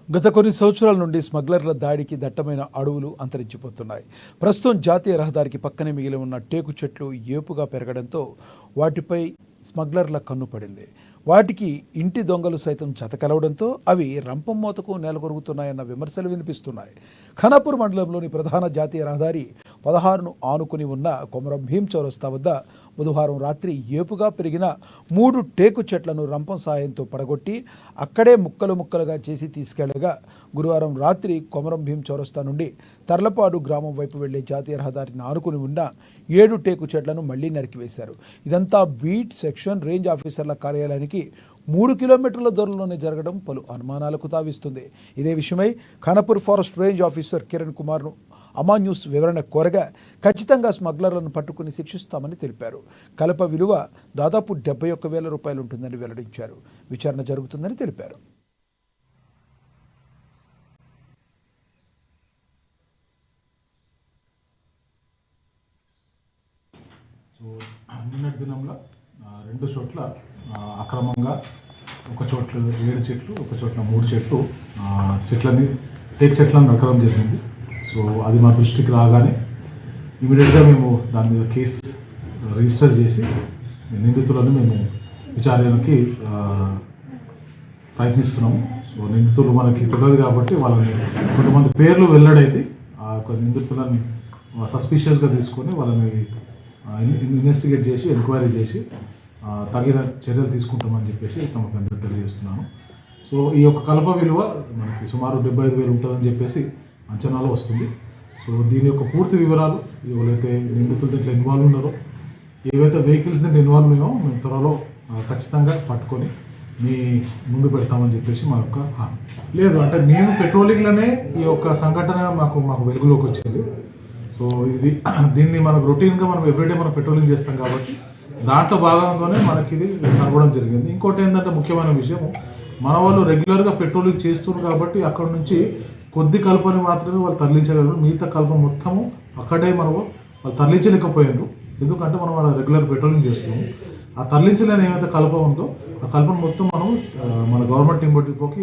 గత కొన్ని సంవత్సరాల నుండి స్మగ్లర్ల దాడికి దట్టమైన అడవులు అంతరించిపోతున్నాయి. ప్రస్తుతం జాతీయ రహదారికి పక్కనే మిగిలి ఉన్న టేకు చెట్లు ఏపుగా పెరగడంతో వాటిపై స్మగ్లర్ల కన్ను పడింది. వాటికి ఇంటి దొంగలు సైతం జతకలవడంతో అవి రంపం మోతకు నెలకొరుగుతున్నాయన్న విమర్శలు వినిపిస్తున్నాయి. ఖానాపూర్ మండలంలోని ప్రధాన జాతీయ రహదారి 16ను ఆనుకుని ఉన్న కొమరం భీం చౌరస్తా వద్ద బుధవారం రాత్రి ఏపుగా పెరిగిన 3 టేకు చెట్లను రంపం సాయంతో పడగొట్టి అక్కడే ముక్కలు ముక్కలుగా చేసి తీసుకెళ్లగా గురువారం రాత్రి కొమరం భీం చౌరస్తా నుండి తర్లపాడు గ్రామం వైపు వెళ్లే జాతీయ రహదారిని ఆనుకుని ఉన్న 7 టేకు చెట్లను మళ్లీ నరికివేశారు. ఇదంతా బీట్ సెక్షన్ రేంజ్ ఆఫీసర్ల కార్యాలయానికి 3 కిలోమీటర్ల దూరంలోనే జరగడం పలు అనుమానాలకు తావిస్తుంది. ఇదే విషయమై Khanapur forest range officer Kiran కుమార్ను అమా న్యూస్ వివరణ కోరగా ఖచ్చితంగా స్మగ్లర్లను పట్టుకుని శిక్షిస్తామని తెలిపారు. కలప విలువ దాదాపు 71,000 రూపాయలు ఉంటుందని వెల్లడించారు. విచారణ జరుగుతుందని తెలిపారు. సో నిన్నటి దినంలో 2 చోట్ల అక్రమంగా ఒక చోట్ల 7 చెట్లు, ఒక చోట్ల 3 చెట్లు టేక్ చెట్లను నరకడం జరిగింది. సో అది మా దృష్టికి రాగానే ఇమీడియట్గా మేము దాని మీద కేసు రిజిస్టర్ చేసి నిందితులను మేము విచారణకి ప్రయత్నిస్తున్నాము. సో నిందితులు మనకి తెలియదు కాబట్టి వాళ్ళని కొంతమంది పేర్లు వెల్లడైంది. ఒక నిందితులను సస్పిషియస్గా తీసుకొని వాళ్ళని ఇన్వెస్టిగేట్ చేసి ఎంక్వైరీ చేసి తగిన చర్యలు తీసుకుంటామని చెప్పేసి తమకు అందరూ తెలియజేస్తున్నాను. సో ఈ యొక్క కలప విలువ మనకి సుమారు 75,000 ఉంటుందని చెప్పేసి అంచనాలో వస్తుంది. సో దీని యొక్క పూర్తి వివరాలు ఎవరైతే నిందితులు దీంట్లో ఇన్వాల్వ్ ఉన్నారో, ఏవైతే వెహికల్స్ దీంట్లో ఇన్వాల్వ్ ఉన్నాయో మేము త్వరలో ఖచ్చితంగా పట్టుకొని మీ ముందు పెడతామని చెప్పేసి మా యొక్క లేదు అంటే మేము పెట్రోలింగ్లోనే ఈ యొక్క సంఘటన మాకు వెలుగులోకి వచ్చింది. సో దీన్ని మనకు రొటీన్గా మనం ఎవ్రీడే మనం పెట్రోలింగ్ చేస్తాం కాబట్టి దాంట్లో భాగంగానే మనకి ఇది కనబడడం జరిగింది. ఇంకోటి ఏంటంటే ముఖ్యమైన విషయం, మన వాళ్ళు రెగ్యులర్గా పెట్రోలింగ్ చేస్తున్నారు కాబట్టి అక్కడ నుంచి కొద్ది కలపని మాత్రమే వాళ్ళు తరలించగలరు. మిగతా కలప మొత్తము అక్కడే వాళ్ళు తరలించలేకపోయారు. ఎందుకంటే మనం వాళ్ళ రెగ్యులర్ పెట్రోలింగ్ చేస్తున్నాము. ఆ తరలించలేని ఏమైతే కలప ఉందో ఆ కలపను మొత్తం మనం మన గవర్నమెంట్ టీమ్ డిపోకి